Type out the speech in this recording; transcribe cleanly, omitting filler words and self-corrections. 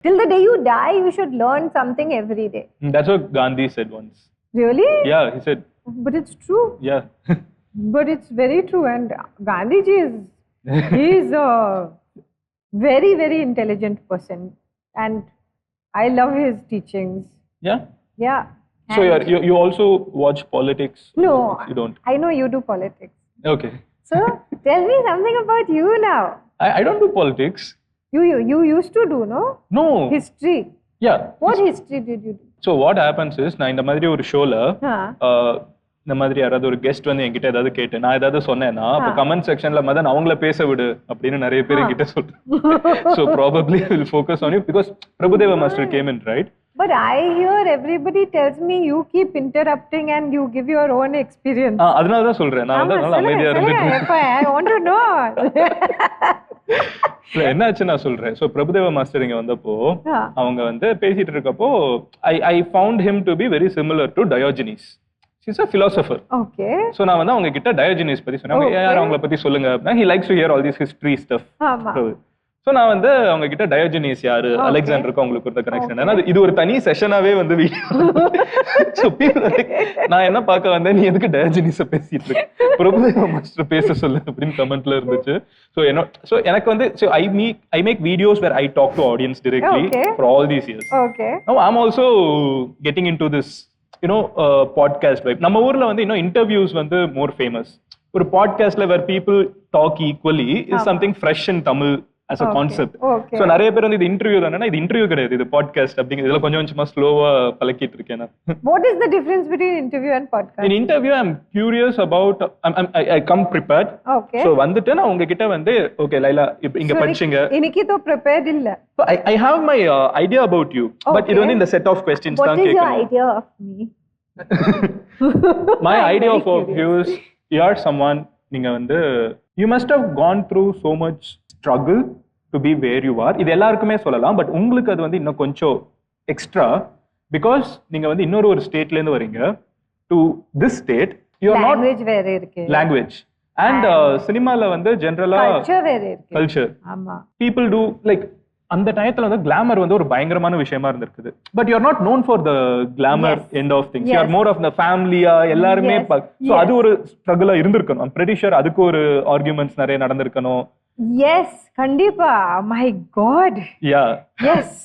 Till the day you die, you should learn something every day. That's what Gandhi said once. Really? Yeah, he said. But it's true. Yeah. But it's very true. And Gandhiji he is a very, very intelligent person. And I love his teachings. Yeah. Yeah. So you also watch politics? No. You don't? I know you do politics. Okay. So tell me something about you now. I don't do politics. You used to do, no? No. History. Yeah. What history did you do? So what happens is, நான் இந்த மாதிரி ஒரு ஷோல இந்த மாதிரி யாராவது ஒரு guest வந்து என்கிட்ட ஏதாவது கேட்டு நான் ஏதாவது சொன்னேன்னா அப்போ கமெண்ட் செக்ஷன்ல மதன் அவங்கள பேச விடு அப்படின்னு நிறைய பேர் என்கிட்ட சொல்றேன். So probably I will focus on you because Prabhudeva Master came in, right? But I hear everybody tells me you keep interrupting and you give your own experience. அதனால தான் சொல்றேன். நான் வந்து அதனால அமைதியா இருந்துட்டேன். I want to know. என்னாச்சு நான் சொல்றேன். சோ பிரபுதேவ மாஸ்டர் இங்க வந்தப்போ அவங்க வந்து பேசிட்டு இருக்கப்போ I found him to be very similar to Diogenes. He's a philosopher. Okay. So நான் வந்து அவங்க கிட்ட Diogenes பத்தி சொன்னேன். யார் அவங்கள பத்தி சொல்லுங்க அப்படினா he likes to hear all this history stuff. ஆமா. சோ நான் வந்து அவங்க கிட்ட Diogenes யாரு, அலெக்சாண்டருக்கு உங்களுக்கு இருந்த கனெக்ஷன் என்ன, இது ஒரு தனி செஷனாவே வந்து சோ நான் என்ன பார்க்க வந்தேன், நீ எதுக்கு Diogenes பேசிட்டு இருக்க, பிரபுதேவ மாஸ்டர் பேச சொல்லு அப்படின்னு கமெண்ட்ல இருந்துச்சு. சோ எனக்கு வந்து I make videos where I talk to audience directly for all these years. Okay. Now I'm also getting into this podcast vibe. நம்ம ஊர்ல வந்து interviews வந்து more famous. ஒரு பாட்காஸ்ட்ல where people talk equally is something fresh in Tamil as a concept. So நிறைய பேர் வந்து இது இன்டர்வியூ தானே, இது இன்டர்வியூ கிடையாது, இது பாட்காஸ்ட் அப்படிங்கிறது இதெல்லாம் கொஞ்சம் கொஞ்சமா ஸ்லோவா பழக்கிட்டு இருக்கேன் நான். What is the difference between interview and podcast? In interview I'm curious about I come prepared. Okay. So வந்துட்டு நான் உங்ககிட்ட வந்து okay லைலா இங்க படிச்சீங்க, இன்னைக்கு தோ prepared இல்ல. So I have my idea about you, but இது வந்து இந்த set of questions தான் கேட்கணும். What is your idea of me? My idea of you is you are someone, நீங்க வந்து you must have gone through so much struggle to be where you are. இது எல்லாருக்குமே சொல்லலாம், பட் உங்களுக்கு அது வந்து இன்னும் கொஞ்சம் எக்ஸ்ட்ரா, பிகாஸ் நீங்க வந்து இன்னொரு ஒரு ஸ்டேட்ல இருந்து வரீங்க to this state. You are not language வேற இருக்கு, லாங்குவேஜ் அண்ட் சினிமால வந்து ஜெனரலா கல்ச்சர் வேற இருக்கு. கல்ச்சர், ஆமா, people do like அந்த டயத்துல வந்து கிளாமர் வந்து ஒரு பயங்கரமான விஷயமா இருந்திருக்குது. But you are not known for the glamour end of things. You are more of the ஃபேமிலியா எல்லாருமே. சோ அது ஒரு ஸ்ட்ரகிளா இருந்திருக்கணும். ஐம் பிரெட்டி ஷூர் அதுக்கு ஒரு ஆர்குமெண்ட்ஸ் நிறைய நடந்திருக்கணும். எஸ், கண்டிப்பா. My God. Yeah, S.